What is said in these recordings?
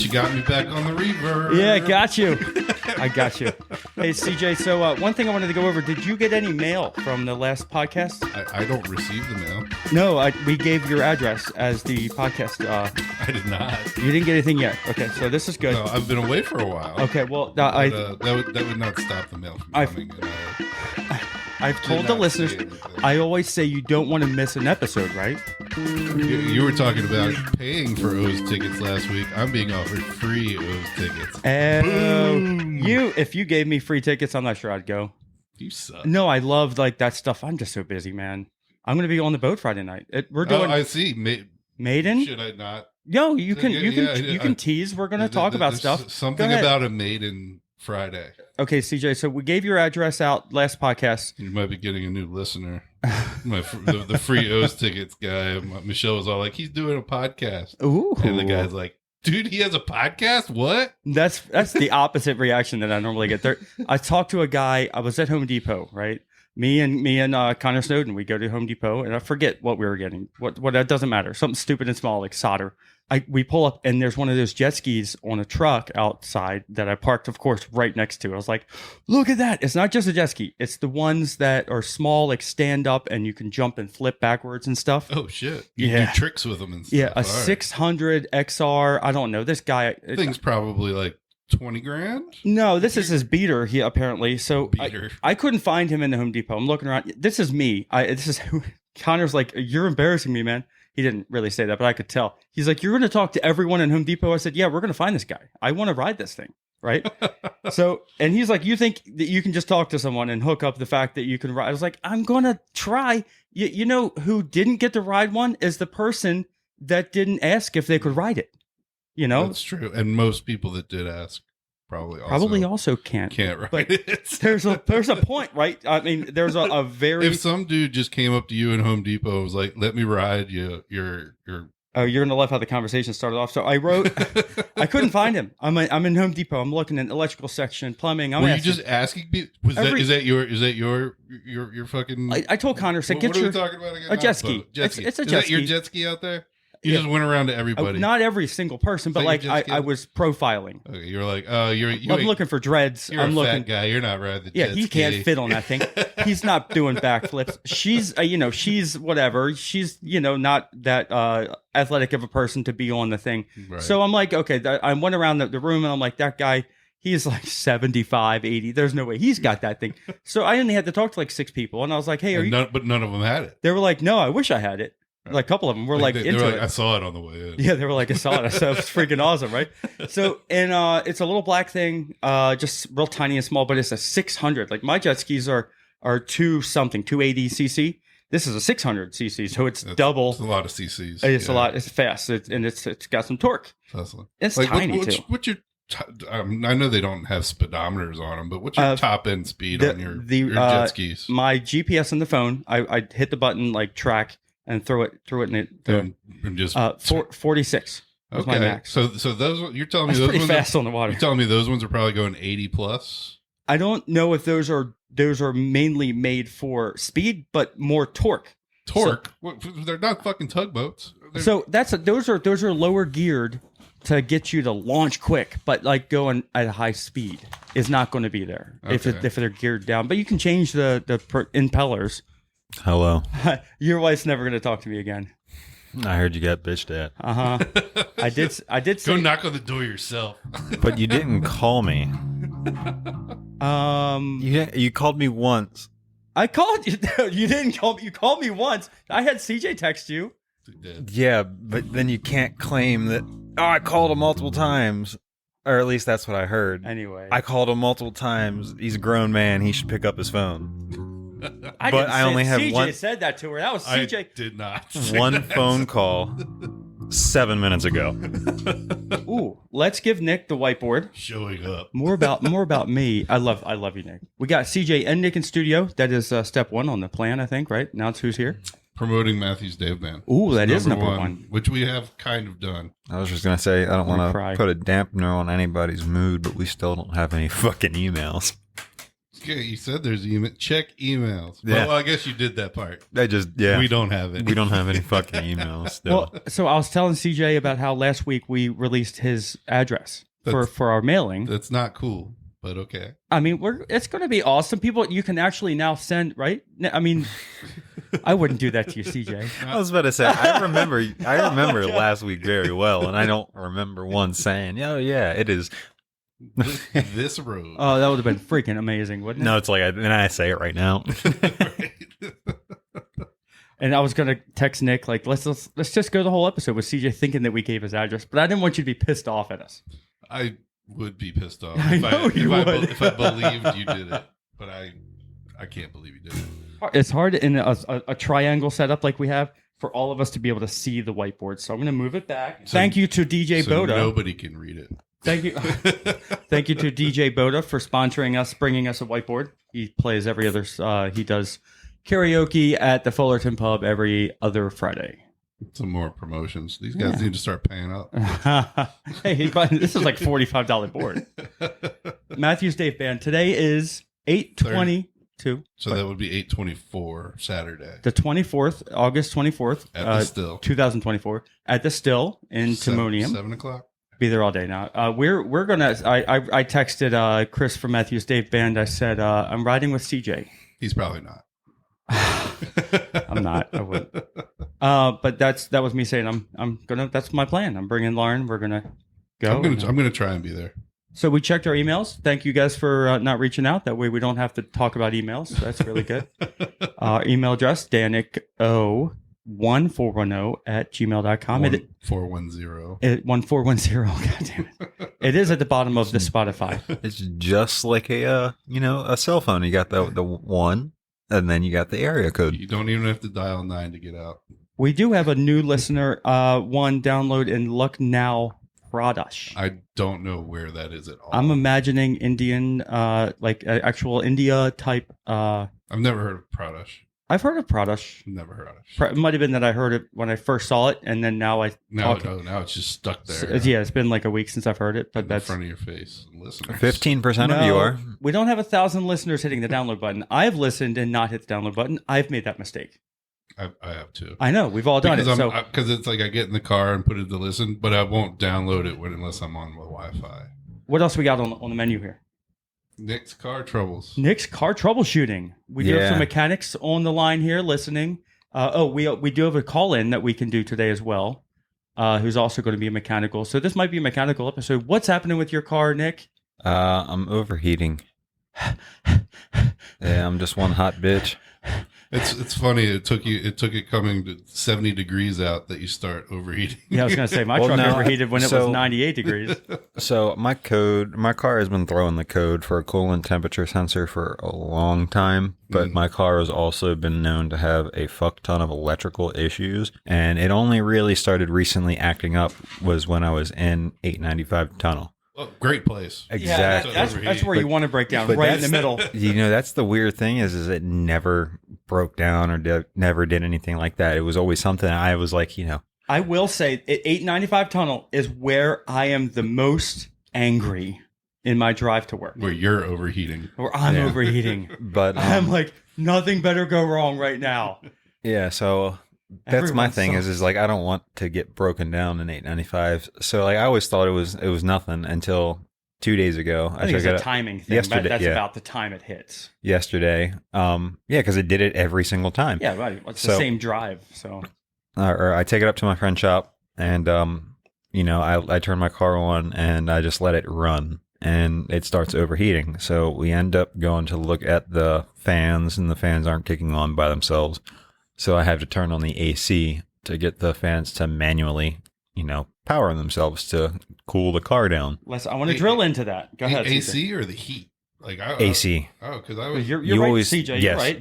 you got me back on the reverb. Yeah, I got you. Hey, CJ, so one thing I wanted to go over, did you get any mail from the last podcast? I don't receive the mail. No, we gave your address as the podcast. I did not. You didn't get anything yet. Okay, so this is good. No, I've been away for a while. Okay, well, But, that would not stop the mail from coming. I've told the listeners, I always say you don't want to miss an episode, right? You were talking about paying for O's tickets last week. I'm being offered free O's tickets. If you gave me free tickets, I'm not sure I'd go. You suck. No, I love like that stuff. I'm just so busy, man. I'm going to be on the boat Friday night. We're doing. Oh, I see. Maiden? Should I not? No, you can tease. We're going to talk about stuff. Something about a Maiden Friday. Okay, CJ. So we gave your address out last podcast. You might be getting a new listener. The free O's tickets guy. Michelle was all like, "He's doing a podcast." Ooh, and the guy's like, "Dude, he has a podcast? What?" That's the opposite reaction that I normally get. There, I talked to a guy. I was at Home Depot, right? Me and Connor Snowden. We go to Home Depot, and I forget what we were getting. What that doesn't matter. Something stupid and small like solder. We pull up, and there's one of those jet skis on a truck outside that I parked, of course, right next to. I was like, look at that. It's not just a jet ski. It's the ones that are small, like stand up, and you can jump and flip backwards and stuff. Oh, shit. You do tricks with them and stuff. Yeah, a 600 XR. I don't know. This guy. Thing's probably like 20 grand? No, this is his beater, apparently. So I couldn't find him in the Home Depot. I'm looking around. This is me. Connor's like, you're embarrassing me, man. He didn't really say that, but I could tell. He's like, you're going to talk to everyone in Home Depot? I said, yeah, we're going to find this guy. I want to ride this thing, right? And he's like, you think that you can just talk to someone and hook up the fact that you can ride? I was like, I'm going to try. You know who didn't get to ride one is the person that didn't ask if they could ride it. You know? That's true. And most people that did ask probably also can't ride it. There's a point, right? I mean, there's a very... If some dude just came up to you in Home Depot and was like, let me ride you, you're... Oh, you're going to love how the conversation started off. So I wrote... I couldn't find him. I'm in Home Depot. I'm looking in electrical section, plumbing. Were you just asking people? Is that your fucking... I told Connor, said, what are we talking about again? A jet ski. It's a jet ski. Is that your jet ski out there? You just went around to everybody. Not every single person, but like I was profiling. Okay, you're like, I'm looking for dreads. You're fat guy. You're not riding the jet ski. Yeah, he can't fit on that thing. He's not doing backflips. She's, she's whatever. She's, not that athletic of a person to be on the thing. Right. So I'm like, okay. I went around the room and I'm like, that guy, he's like 75, 80. There's no way he's got that thing. So I only had to talk to like 6 people. And I was like, hey, but none of them had it. They were like, no, I wish I had it. Like a couple of them were like into it. I saw it on the way in. Yeah, they were like, I saw it. So it was freaking awesome, right? So, and it's a little black thing, just real tiny and small, but it's a 600. Like my jet skis are 280 cc. This is a 600 cc, so it's double. It's a lot of cc's. It's a lot. It's fast, and it's got some torque. It's like, tiny too. What's your? I know they don't have speedometers on them, but what's your top end speed on your jet skis? My GPS on the phone. I hit the button like track. And throw it in it. And just 46 was my max. So those you're telling me that's those pretty ones fast on the water. You're telling me those ones are probably going 80 plus. I don't know if those are mainly made for speed, but more torque. Torque? They're not fucking tugboats. So those are lower geared to get you to launch quick, but like going at a high speed is not going to be there if they're geared down. But you can change the impellers. Hello. Your wife's never going to talk to me again. I heard you got bitched at. I did say, go knock on the door yourself. But you didn't call me. You called me once. I called you. You didn't call me. You called me once. I had CJ text you. Yeah, but then you can't claim that. Oh, I called him multiple times. Or at least that's what I heard. Anyway. I called him multiple times. He's a grown man. He should pick up his phone. I only have CJ one. CJ said that to her. That was CJ. I did not. One phone call 7 minutes ago. Ooh, let's give Nick the whiteboard. Showing up. More about me. I love you, Nick. We got CJ and Nick in studio. That is step 1 on the plan, I think. Right now, it's who's here. Promoting Matthew's Dave Band. Ooh, that is number one, which we have kind of done. I was just gonna say I don't want to put a dampener on anybody's mood, but we still don't have any fucking emails. Okay, you said there's email. Check emails. Yeah. Well, I guess you did that part. We don't have it. We don't have any fucking emails still. Well, so I was telling CJ about how last week we released his address for our mailing. That's not cool, but okay. I mean, it's going to be awesome. People, you can actually now send, right? I mean, I wouldn't do that to you, CJ. I was about to say, I remember last week very well, and I don't remember one saying, "Oh yeah, it is." This road. Oh, that would have been freaking amazing, wouldn't it? No, it's like, and I say it right now. And I was gonna text Nick like, let's just go the whole episode with CJ thinking that we gave his address, but I didn't want you to be pissed off at us. I would be pissed off I know you would. if I believed you did it, but I can't believe you did it. It's hard in a triangle setup like we have for all of us to be able to see the whiteboard. So I'm gonna move it back. Thank you to DJ Boda. Nobody can read it. Thank you. Thank you to DJ Boda for sponsoring us, bringing us a whiteboard. He plays every other, he does karaoke at the Fullerton Pub every other Friday. Some more promotions. These guys need to start paying up. Hey, this is like $45 board. Matthews Dave Band. Today is 8/22. So that would be 8/24 Saturday. The 24th, August 24th. At the Still. 2024. At the Still in Timonium. 7 o'clock. Be there all day now. We're gonna. I texted Chris from Matthews Dave Band. I said I'm riding with CJ. He's probably not. I'm not. I wouldn't. But that was me saying I'm gonna. That's my plan. I'm bringing Lauren. We're gonna go. I'm gonna try and be there. So we checked our emails. Thank you guys for not reaching out. That way we don't have to talk about emails. That's really good. Email address DanicO1410@gmail.com. 1410. 1410. God damn it. It is at the bottom of the Spotify. It's just like a cell phone. You got the one, and then you got the area code. You don't even have to dial 9 to get out. We do have a new listener, one download in Lucknow, Pradesh. I don't know where that is at all. I'm imagining Indian, like actual India type. I've never heard of Pradesh. I've heard of Pradesh. Never heard of it. It might have been that I heard it when I first saw it, and then now now it's just stuck there. Yeah, it's been like a week since I've heard it, but that's in front of your face. Listeners. 15% of you are. We don't have 1,000 listeners hitting the download button. I've listened and not hit the download button. I've made that mistake. I have too. I know we've all done it. Because it's like I get in the car and put it to listen, but I won't download it unless I'm on the Wi-Fi. What else we got on the menu here? Nick's car troubles. Nick's car troubleshooting. We do have some mechanics on the line here listening. We do have a call in that we can do today as well. Who's also going to be a mechanical. So this might be a mechanical episode. What's happening with your car, Nick? I'm overheating. Yeah, I'm just one hot bitch. It's funny. It took it coming to 70 degrees out that you start overheating. Yeah, I was going to say my truck overheated when it was 98 degrees. So my car has been throwing the code for a coolant temperature sensor for a long time, but my car has also been known to have a fuck ton of electrical issues, and it only really started recently acting up was when I was in 895 tunnel. Oh, great place. Exactly. Yeah, that's where you want to break down, right in the middle. That's the weird thing is it never broke down or never did anything like that. It was always something I was like, I will say 895 tunnel is where I am the most angry in my drive to work. Where you're overheating. Where I'm overheating. But I'm like, nothing better go wrong right now. Yeah, so that's my thing is like I don't want to get broken down in 895. So like I always thought it was nothing until 2 days ago. I think it's a timing thing. Yesterday, that's about the time it hits. Yesterday, because it did it every single time. Yeah, right. It's the same drive. So, or I take it up to my friend's shop, and I turn my car on and I just let it run, and it starts overheating. So we end up going to look at the fans, and the fans aren't kicking on by themselves. So I have to turn on the AC to get the fans to manually, power themselves to cool the car down. I want to drill into that. Go ahead. AC or the heat? AC. Because I was. You're right, CJ. You're right.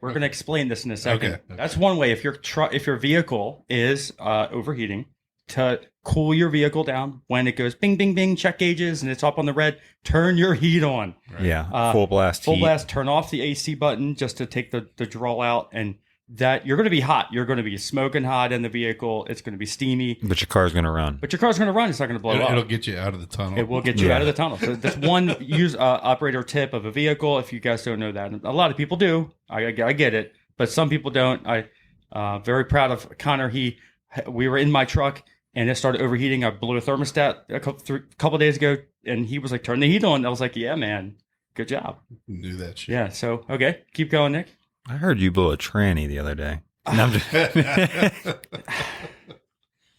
We're going to explain this in a second. Okay. That's one way. If your vehicle is overheating, to cool your vehicle down when it goes bing, bing, bing, check gauges, and it's up on the red, turn your heat on. Right. Yeah, full blast. Full blast. Turn off the AC button just to take the draw out and that you're going to be hot. You're going to be smoking hot in the vehicle. It's going to be steamy. But your car's going to run. But your car's going to run. It's not going to blow up. It'll get you out of the tunnel. It will get you out of the tunnel. So that's one operator tip of a vehicle. If you guys don't know that, and a lot of people do. I get it, but some people don't. Very proud of Connor. We were in my truck and it started overheating. I blew a thermostat a couple days ago, and he was like, "Turn the heat on." I was like, "Yeah, man, good job." Knew that shit. Yeah. So okay, keep going, Nick. I heard you blew a tranny the other day. No, I'm just...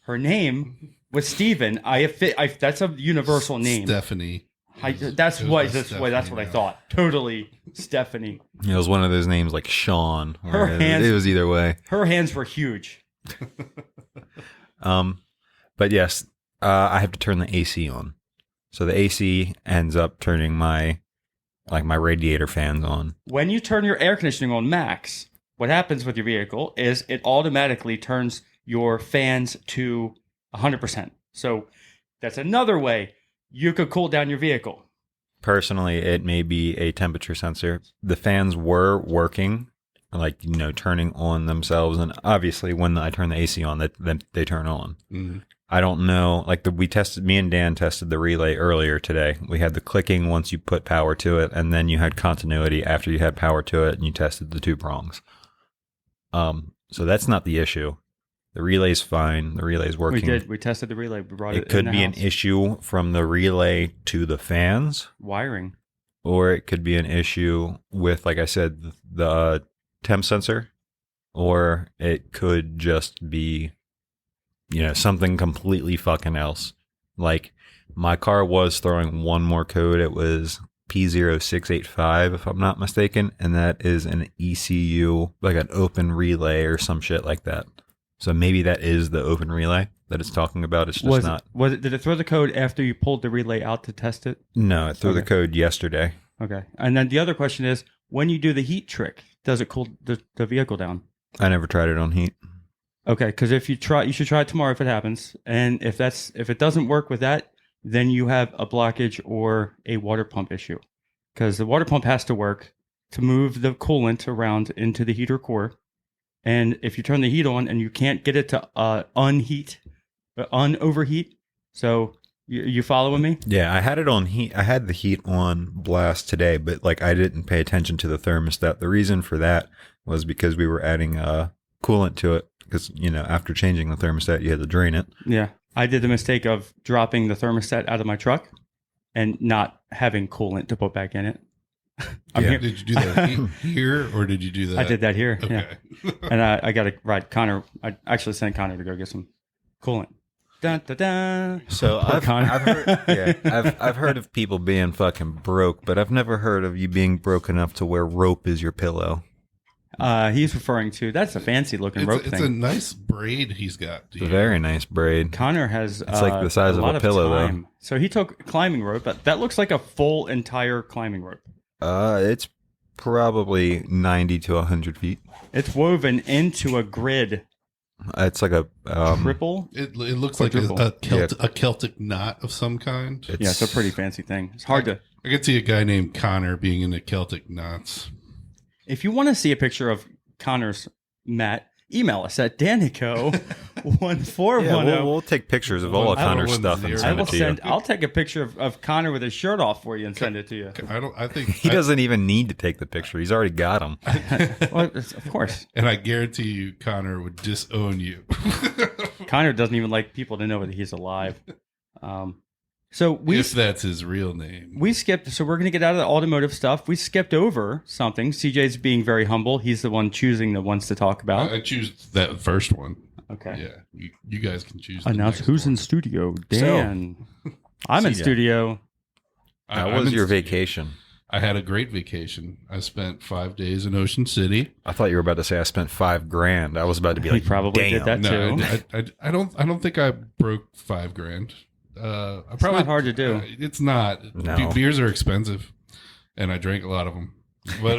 Her name was Steven. That's a universal name. Stephanie. That's what I thought. Totally Stephanie. It was one of those names like Sean. It was either way. Her hands were huge. But yes, I have to turn the AC on. So the AC ends up turning my radiator fans on. When you turn your air conditioning on max, what happens with your vehicle is it automatically turns your fans to 100%. So that's another way you could cool down your vehicle. Personally, it may be a temperature sensor. The fans were working, turning on themselves. And obviously, when I turn the AC on, they turn on. Mm-hmm. I don't know. Me and Dan tested the relay earlier today. We had the clicking once you put power to it, and then you had continuity after you had power to it, and you tested the 2 prongs. So that's not the issue. The relay's fine. The relay's working. We did. We tested the relay. We brought it. It could be an issue from the relay to the fans. Wiring. Or it could be an issue with, like I said, the temp sensor. Or it could just be, something completely fucking else. Like, my car was throwing one more code. It was P0685, if I'm not mistaken. And that is an ECU, like an open relay or some shit like that. So maybe that is the open relay that it's talking about. It's just not. Did it throw the code after you pulled the relay out to test it? No, it threw the code yesterday. Okay. And then the other question is, when you do the heat trick, does it cool the vehicle down? I never tried it on heat. Okay, because you should try it tomorrow if it happens. And if it doesn't work with that, then you have a blockage or a water pump issue. Because the water pump has to work to move the coolant around into the heater core. And if you turn the heat on and you can't get it to overheat, so you following me? Yeah, I had it on heat. I had the heat on blast today, but I didn't pay attention to the thermostat. The reason for that was because we were adding coolant to it. Because after changing the thermostat, you had to drain it. Yeah, I did the mistake of dropping the thermostat out of my truck and not having coolant to put back in it. Did you do that here or did you do that? I did that here. Okay. Yeah. And I got to ride Connor. I actually sent Connor to go get some coolant. Dun, dun, dun. So I've heard of people being fucking broke, but I've never heard of you being broke enough to where rope is your pillow. He's referring to, that's a fancy looking rope thing. It's a nice braid he's got. It's a very nice braid. Connor has it's like the size of a pillow though. So he took climbing rope, but that looks like a full entire climbing rope. It's probably 90 to 100 feet. It's woven into a grid. It's like a triple. It looks like a Celtic knot of some kind. It's a pretty fancy thing. It's hard to. I could see a guy named Connor being into Celtic knots. If you want to see a picture of Connor's mat, email us at Danico1410. We'll take pictures of all of Connor's stuff and send it to you. I'll take a picture of Connor with his shirt off for you and send it to you. I think he doesn't even need to take the picture. He's already got them. Well, of course. And I guarantee you, Connor would disown you. Connor doesn't even like people to know that he's alive. If that's his real name. We skipped, so we're going to get out of the automotive stuff. We skipped over something. CJ's being very humble. He's the one choosing the ones to talk about. I choose that first one. Okay. Yeah, you guys can choose. Announce who's in studio. Dan. So, I'm in studio. How was your vacation? I had a great vacation. I spent 5 days in Ocean City. I thought you were about to say I spent $5,000. I was about to be like, he probably did that too. I don't think I broke $5,000. It's not hard to do. It's not. No. Beers are expensive, and I drank a lot of them. But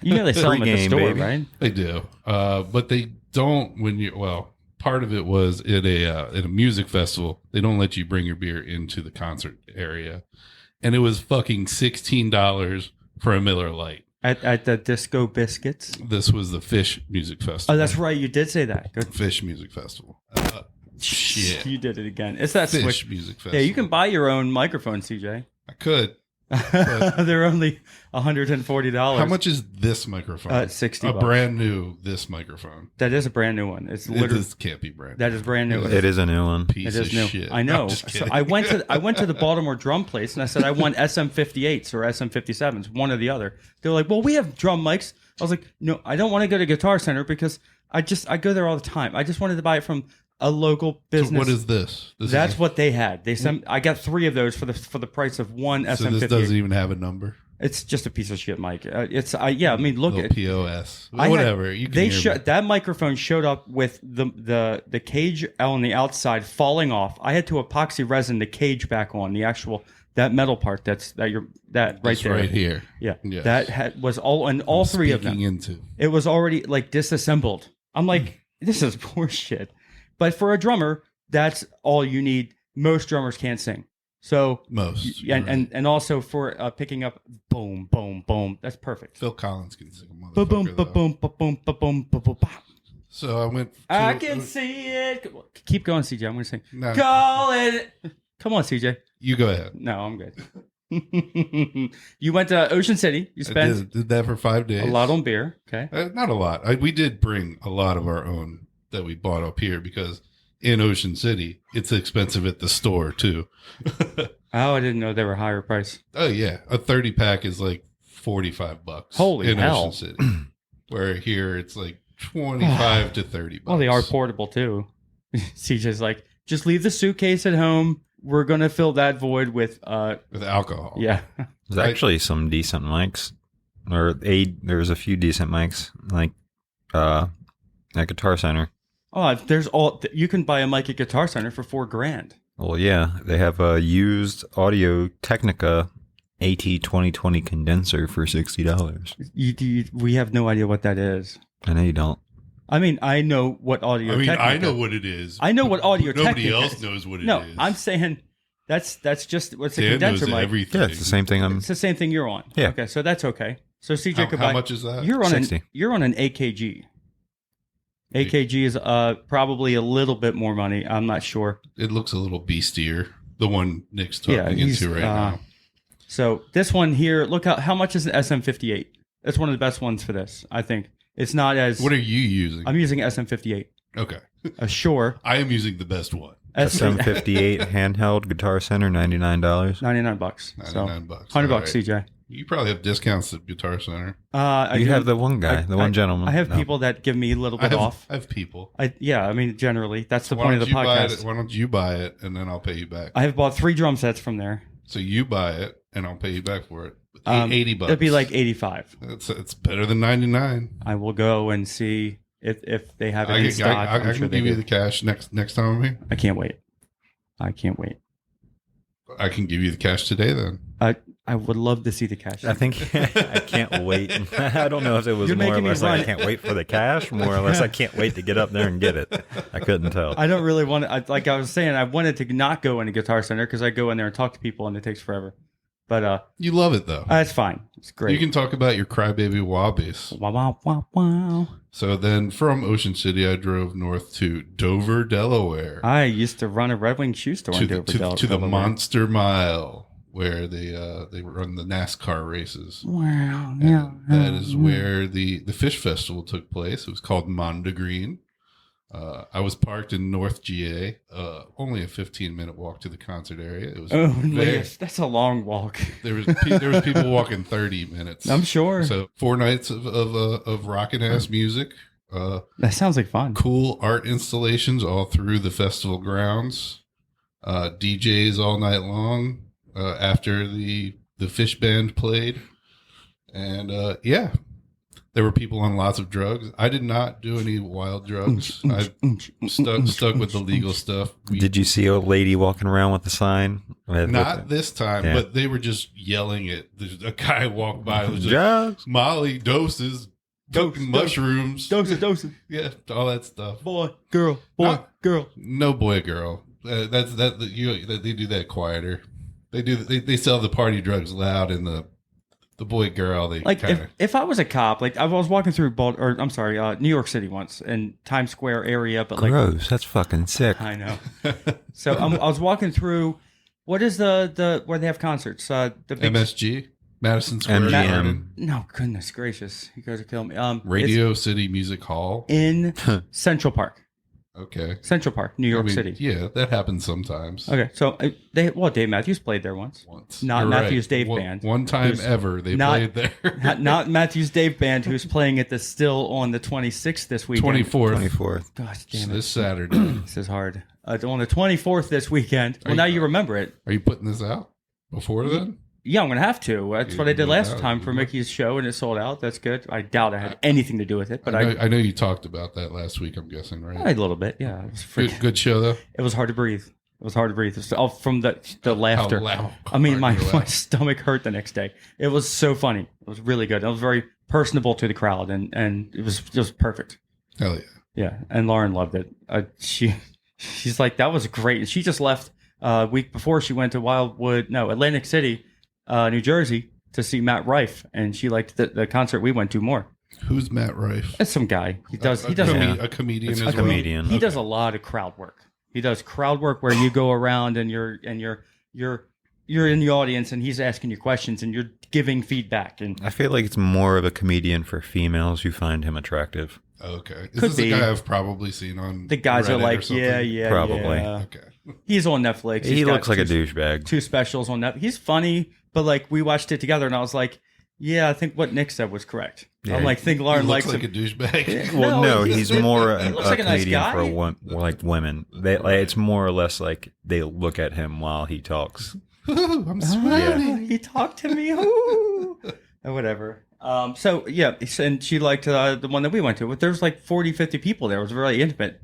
they sell them at the store, baby. Right? They do, but they don't when you. Well, part of it was at a music festival. They don't let you bring your beer into the concert area, and it was fucking $16 for a Miller Lite. At the Disco Biscuits. This was the Fish Music Festival. Oh, that's right. You did say that. Good. Fish Music Festival. Shit. You did it again. It's that Fish switch. Music Festival. Yeah, you can buy your own microphone, CJ. I could. They're only $140. How much is this microphone? $60. A brand new this microphone. That is a brand new one. It's literally This can't be brand new. that is brand new. It is a new one. Piece It is of new. shit. I know. I'm just So kidding. I went to the Baltimore drum place and I said I want SM58s or SM57s, one or the other. They're like, well, we have drum mics. I was like, no, I don't want to go to Guitar Center because I go there all the time. I just wanted to buy it from a local business. So what is this? That's what they had. They sent. I got 3 of those for the price of one SM58. So this doesn't even have a number. It's just a piece of shit mic. Yeah. I mean, look Little at POS. Whatever. You can hear me. that microphone showed up with the cage on the outside falling off. I had to epoxy resin the cage back on the actual that metal part right It's there right here. Yeah, Yes. that was all 3 of them. Speaking into. It was already like disassembled. I'm like, this is poor shit. But for a drummer, that's all you need. Most drummers can't sing. So Most. and also for picking up boom, boom, boom. That's perfect. Phil Collins can sing a Boom, boom, motherfucker, boom, though. boom, boom, boom, boom, boom, boom. So I went to, I can see it. Keep going, CJ. I'm going to sing. No. Call it. Come on, CJ. You go ahead. No, I'm good. You went to Ocean City. You I spent did that for 5 days. a lot on beer. Okay. Not a lot. We did bring a lot of our own that we bought up here because in Ocean City, it's expensive at the store too. Oh, I didn't know they were higher price. Oh yeah, a 30 pack is like $45. Holy in hell. Ocean City, where here it's like 25 to 30 bucks. Well, they are portable too. CJ's like, just leave the suitcase at home. We're gonna fill that void with alcohol. Yeah. There's actually some decent mics, there's a few decent mics like at Guitar Center. Oh, you can buy a mic at Guitar Center for $4,000. Well, yeah, they have a used Audio Technica AT2020 condenser for $60. We have no idea what that is. I know you don't. I mean, I know what Audio Technica. I know what it is. I know what Audio Technica Nobody else is. knows what it is. No, I'm saying that's just what's a Dan condenser knows mic. everything. Yeah, it's the same thing. It's the same thing you're on. Yeah. Okay, so that's okay. So CJ could buy. How much is that? You're on 60. you're on an AKG. AKG is probably a little bit more money. I'm not sure. It looks a little beastier. The one Nick's Yeah, talking he's, into right now. So this one here, look how much is an SM58? That's one of the best ones for this, I think. It's not as. What are you using? I'm using SM58. Okay. Sure. I am using the best one. SM58 handheld Guitar Center, $99. $99. So $99. $100, All right. CJ. You probably have discounts at Guitar Center. You have the one guy, the one gentleman. I have No. people that give me a little bit off. I have people. I mean, generally, that's the Why point of don't the you buy podcast. it? Why don't you buy it and then I'll pay you back? I have bought 3 drum sets from there. So you buy it and I'll pay you back for it. $80. It'd be like 85. It's better than 99. I will go and see if they have it I in can, stock. I I'm can sure they give you do. the cash next time I'm here. I can't wait. I I can give you the cash today then. I would love to see the cash. I think I can't wait. I don't know if it was You're more or making me less like run. I can't wait for the cash, more or less I can't wait to get up there and get it. I couldn't tell. I don't really want to. Like I was saying, I wanted to not go into Guitar Center because I go in there and talk to people and it takes forever. But You love it though. it's fine. It's great. You can talk about your crybaby wah bass. Wow, wow, wow, wow. So then from Ocean City, I drove north to Dover, Delaware. I used to run a Red Wing shoe store in Dover, to the Delaware. Monster Mile, where they run the NASCAR races. Wow. And Yeah. that is where the Fish Festival took place. It was called Mondegreen. I was parked in North GA, only a 15-minute walk to the concert area. It was That's a long walk. there was people walking 30 minutes. I'm sure. So 4 nights of rockin' ass music. That sounds like fun. Cool art installations all through the festival grounds. DJs all night long after the Fish band played. And yeah, there were people on lots of drugs. I did not do any wild drugs. I stuck with the legal stuff. Did you see a lady walking around with a sign? Not this time, Yeah. but they were just yelling it. There's a guy walked by and was just drugs. Molly doses, mushrooms, Doses. yeah, all that stuff. Boy, girl, girl. No boy, girl. They do that quieter. They sell the party drugs loud in the the boy girl. They like kinda... if I was a cop, like I was walking through New York City once in Times Square area, but like gross, that's fucking sick. I know. So I was walking through. What is the where they have concerts? The big, MSG, Madison Square Garden. No, goodness gracious, you guys are killing me. Radio City Music Hall in Central Park. Okay. Central Park, New York City. Yeah, that happens sometimes. Okay, so Dave Matthews played there once. Not You're Matthews right. Dave Band. One time ever they played there. not Matthews Dave Band, who's playing at the Still on the 26th this weekend. 24th. Gosh damn it. This Saturday. This is hard. On the 24th this weekend. Well, now you remember it. Are you putting this out before then? Yeah, I'm going to have to. That's what I did last time for Mickey's show, and it sold out. That's good. I doubt I had anything to do with it. But I know you talked about that last week, I'm guessing, right? A little bit, yeah. It was good show, though? It was hard to breathe. It was hard to breathe. It was all from the laughter. I mean, my stomach hurt the next day. It was so funny. It was really good. It was very personable to the crowd, and it was just perfect. Hell yeah. Yeah, and Lauren loved it. She's like, that was great. And she just left a week before. She went to Atlantic City, New Jersey, to see Matt Rife, and she liked the concert we went to more. Who's Matt Rife? It's some guy. He does a comedian as well. Comedian. He does a lot of crowd work. He does crowd work where you go around and you're in the audience and he's asking you questions and you're giving feedback. And I feel like it's more of a comedian for females who find him attractive. Okay. Is this a guy I've probably seen on the guys Reddit are like, yeah, probably. Yeah. Okay. He's on Netflix. He looks like a douchebag. 2 specials on Netflix. He's funny, but like we watched it together and I was like, yeah, I think what Nick said was correct. Yeah. I'm like, think Lauren likes like him. a douchebag. Yeah. Well, no, he's more a like a nice comedian guy. for like women. It's more or less like they look at him while he talks. I'm sweating. He talked to me. Ooh. Or whatever. So yeah, and she liked the one that we went to. But there was like 40, 50 people there. It was really intimate.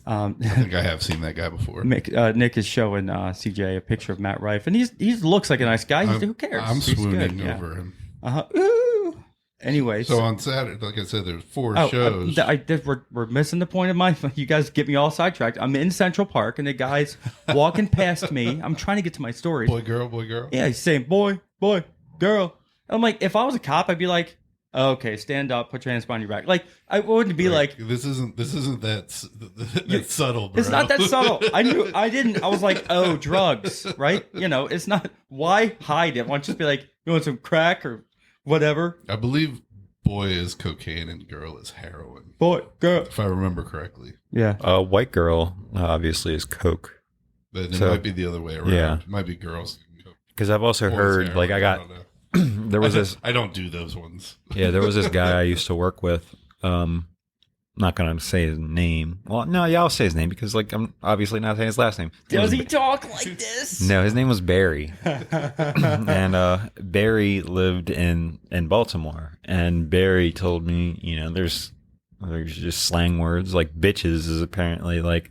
I think I have seen that guy before. Nick is showing CJ a picture of Matt Rife, and he looks like a nice guy. Who cares? I'm swooning over him. Ooh. Anyways, so on Saturday, like I said, there's 4 shows. We're missing the point of my. You guys get me all sidetracked. I'm in Central Park, and the guy's walking past me. I'm trying to get to my story. Boy, girl. Yeah, he's saying boy, girl. I'm like, if I was a cop, I'd be like, okay, stand up, put your hands behind your back. Like, I wouldn't be like, this isn't that subtle, bro. It's not that subtle. I was like, oh, drugs, right? It's not. Why hide it? Why don't you just be like, you want some crack or whatever? I believe boy is cocaine and girl is heroin. Boy, girl. If I remember correctly. Yeah. White girl obviously is coke. But it might be the other way around. Yeah. It might be girls. Because I've also heard, heroin, like, I got... there was this. I don't do those ones. Yeah, there was this guy I used to work with. Not gonna say his name. Well, no, yeah, I'll say his name because, like, I'm obviously not saying his last name. Does he talk like this? No, his name was Barry, and Barry lived in Baltimore. And Barry told me, there's just slang words like bitches is apparently like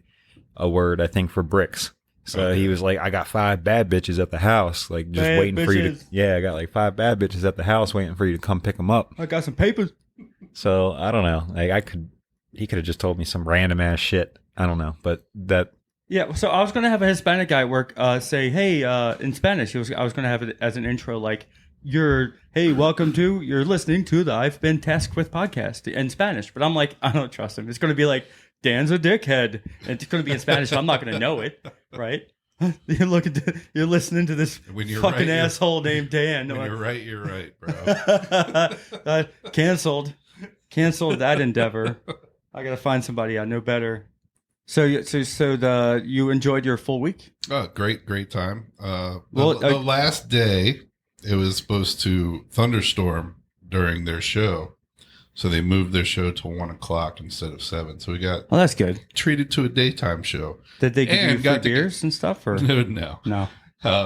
a word I think for bricks. So he was like, I got 5 bad bitches at the house, like just bad waiting for you bitches. to. Yeah, I got like 5 bad bitches at the house waiting for you to come pick them up. I got some papers. So I don't know. Like he could have just told me some random ass shit. I don't know, but that. Yeah. So I was gonna have a Hispanic guy at work say, hey, in Spanish. I was gonna have it as an intro, like you're listening to the I've Been Tasked With podcast in Spanish. But I'm like, I don't trust him. It's gonna be like, Dan's a dickhead. And it's going to be in Spanish, and I'm not going to know it, right? You're listening to this fucking asshole named Dan. When you're right, bro. Canceled that endeavor. I got to find somebody I know better. So you enjoyed your full week? Oh, great time. The last day, it was supposed to thunderstorm during their show. So they moved their show to 1:00 instead of 7. So we got that's good. Treated to a daytime show. Did they give you free beers and stuff? Or No.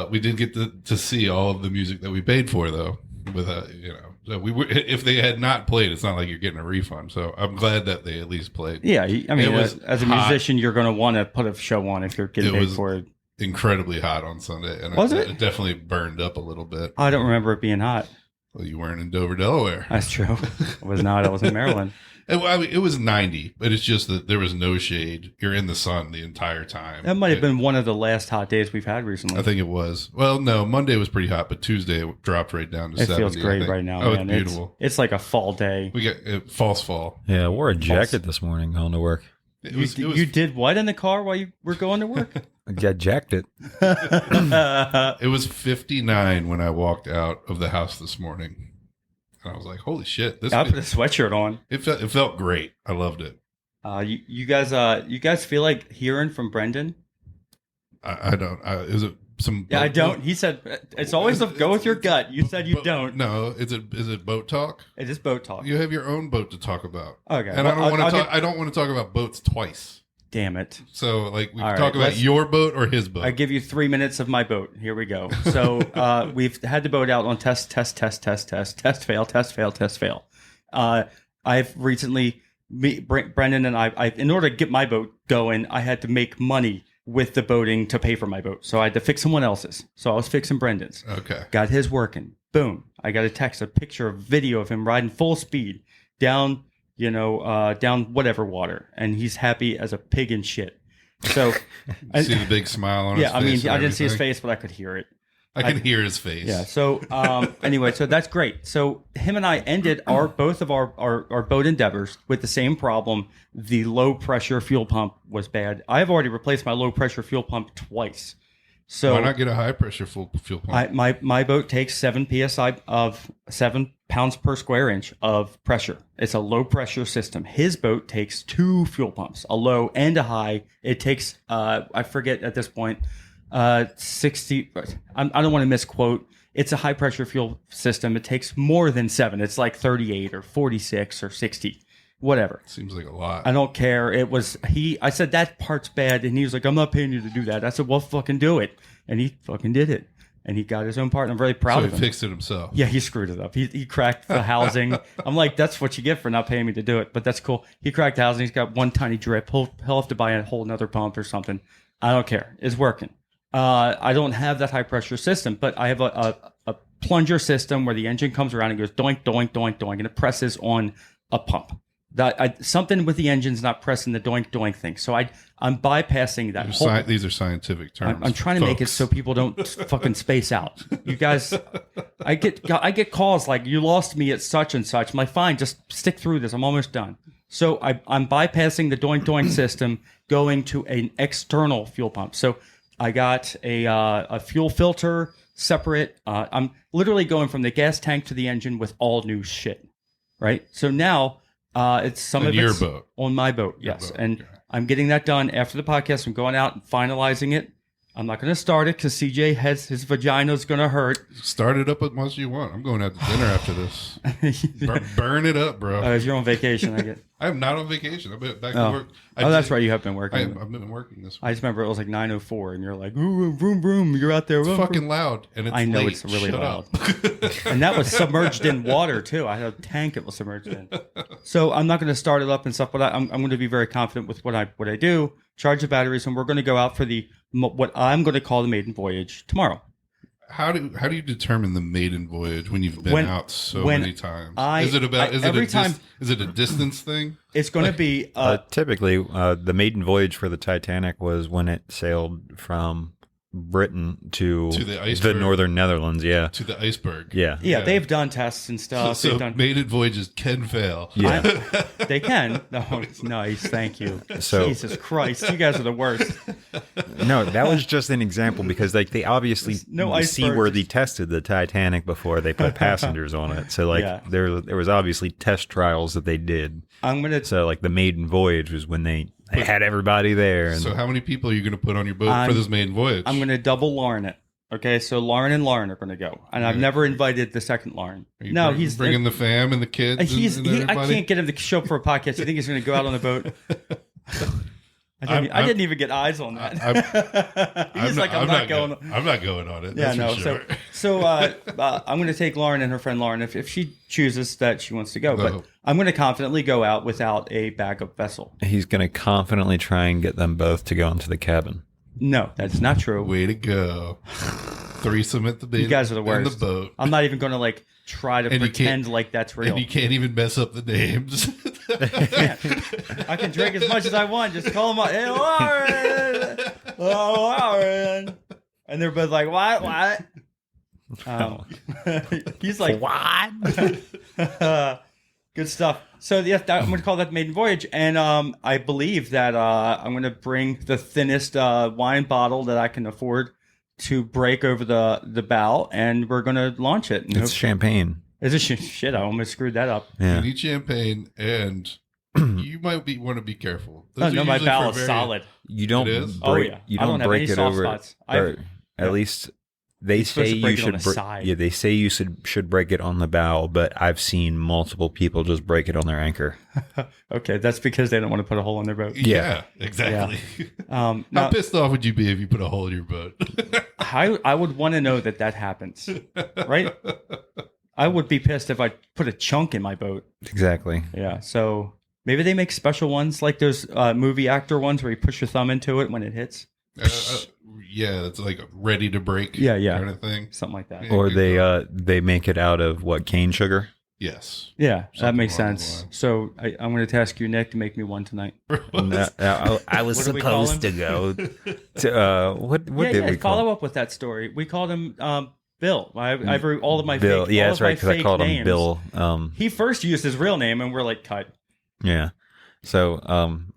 We did get to see all of the music that we paid for, though. With so if they had not played, it's not like you're getting a refund. So I'm glad that they at least played. Yeah, I mean, as a musician, you're going to want to put a show on if you're getting paid for it. Incredibly hot on Sunday, and it definitely burned up a little bit. I don't remember it being hot. Well, you weren't in Dover, Delaware. That's true. I was not. I was in Maryland. It was 90, but it's just that there was no shade. You're in the sun the entire time. That might have been one of the last hot days we've had recently. I think it was. Well, no, Monday was pretty hot, but Tuesday it dropped right down to 70. It feels great right now, man. It's beautiful. It's like a fall day. We got false fall. Yeah, I wore a jacket this morning going to work. You did what in the car while you were going to work? I jacked it. It was 59 when I walked out of the house this morning. And I was like, holy shit. I put a sweatshirt on. It felt great. I loved it. You guys feel like hearing from Brendan? I don't. Is it some? Yeah, I don't. He said it's always go with your gut. You said you don't. No, is it boat talk? It is boat talk. You have your own boat to talk about. Okay, and I don't want to talk about boats twice. Damn it. So, like, we can talk about your boat or his boat. I give you 3 minutes of my boat. Here we go. So, we've had the boat out on test, fail. I've recently, Brendan and I, in order to get my boat going, I had to make money with the boating to pay for my boat. So I had to fix someone else's. So I was fixing Brendan's. Okay. Got his working. Boom. I got a picture, a video of him riding full speed down down whatever water, and he's happy as a pig in shit. So see the big smile on his face. Yeah, I mean, I didn't see his face, but I could hear it. I could hear his face. Yeah. So anyway, so that's great. So him and I ended both of our boat endeavors with the same problem. The low pressure fuel pump was bad. I've already replaced my low pressure fuel pump twice. So why not get a high pressure fuel pump? My boat takes 7 psi of 7 pounds per square inch of pressure. It's a low pressure system. His boat takes 2 fuel pumps, a low and a high. It takes I forget at this point 60. I don't want to misquote. It's a high pressure fuel system. It takes more than 7. It's like 38 or 46 or 60. Whatever. Seems like a lot. I don't care. I said, that part's bad. And he was like, I'm not paying you to do that. I said, well, fucking do it. And he fucking did it. And he got his own part. And I'm very proud of him. So he fixed it himself. Yeah, he screwed it up. He cracked the housing. I'm like, that's what you get for not paying me to do it. But that's cool. He cracked the housing. He's got one tiny drip. He'll have to buy a whole nother pump or something. I don't care. It's working. I don't have that high pressure system, but I have a plunger system where the engine comes around and goes doink, doink, doink, doink, and it presses on a pump. Something with the engine's not pressing the doink doink thing. So I'm bypassing that. These are scientific terms. I'm trying to make it so people don't fucking space out. You guys, I get calls like, you lost me at such and such. I'm like, fine, just stick through this. I'm almost done. So I'm bypassing the doink doink system, going to an external fuel pump. So I got a fuel filter separate. I'm literally going from the gas tank to the engine with all new shit. Right. So now. It's some of your it's boat. On my boat, yes. And okay. I'm getting that done after the podcast. I'm going out and finalizing it. I'm not going to start it because CJ has his vagina's going to hurt. Start it up as much as you want. I'm going out to dinner after this. Burn it up, bro. If you're on vacation, I get. I'm not on vacation. I've been back to work. That's right. You have been working. I've been working this week. I just remember it was like 9:04, and you're like, ooh, vroom, vroom. You're out there. It's fucking loud, and it's I know late. It's really loud. And that was submerged in water too. I had a tank it was submerged in. So I'm not going to start it up and stuff, but I'm going to be very confident with what I do. Charge the batteries, and we're going to go out for what I'm going to call the maiden voyage tomorrow. How do you determine the maiden voyage when you've been out so many times? Is it a distance thing? It's going to be typically the maiden voyage for the Titanic was when it sailed from Britain to the northern Netherlands, to the iceberg. Yeah. They've done tests and stuff. So maiden voyages can fail. Yeah, they can. Oh, nice, thank you. So, Jesus Christ, you guys are the worst. No, that was just an example because they obviously seaworthy tested the Titanic before they put passengers on it. So there was obviously test trials that they did. So the maiden voyage was when they had everybody there. So how many people are you going to put on your boat for this maiden voyage? I'm going to double Lauren it. Okay, so Lauren and Lauren are going to go, and I've never invited the second Lauren. No, he's bringing the fam and the kids. I can't get him to show up for a podcast. You think he's going to go out on the boat? I didn't even get eyes on that. I'm not going on it. Yeah, no. Sure. So I'm going to take Lauren and her friend Lauren if she chooses that she wants to go. But I'm going to confidently go out without a backup vessel. He's going to confidently try and get them both to go into the cabin. No, that's not true. Way to go. Threesome at the you guys are the worst. In the boat. I'm not even going to try to pretend like that's real. And you can't even mess up the names. I can drink as much as I want. Just call him up. Hey, Warren. Oh, Warren. And they're both like, what? He's like, what? Good stuff. So yes, I'm going to call that maiden voyage, and I believe that I'm going to bring the thinnest wine bottle that I can afford to break over the bow, and we're going to launch it. It's champagne. Is it shit? I almost screwed that up. Yeah. You need champagne, and you might want to be careful. No, my bow is solid. You don't. It is? Break, yeah. You I don't don't break have any it soft over. spots. Or at least they say you should. Yeah, they say you should break it on the bow, but I've seen multiple people just break it on their anchor. Okay, that's because they don't want to put a hole in their boat. Yeah, exactly. Yeah. How pissed off would you be if you put a hole in your boat? I would want to know that happens, right? I would be pissed if I put a chunk in my boat. Exactly. Yeah, so maybe they make special ones like those movie actor ones where you push your thumb into it when it hits. Yeah, it's like ready to break. Yeah, kind of thing. Something like that. Yeah, Or they make it out of what, cane sugar? Yes. Yeah, that Something makes along those sense. lines. So I'm going to task you, Nick, to make me one tonight. I was What do we call supposed to go to what did we call follow up with that story. We called him Bill. I've wrote all of my Bill? fake, Yeah, all that's of my right, because I fake called him names. Bill. He first used his real name, and we're like, cut. Yeah. So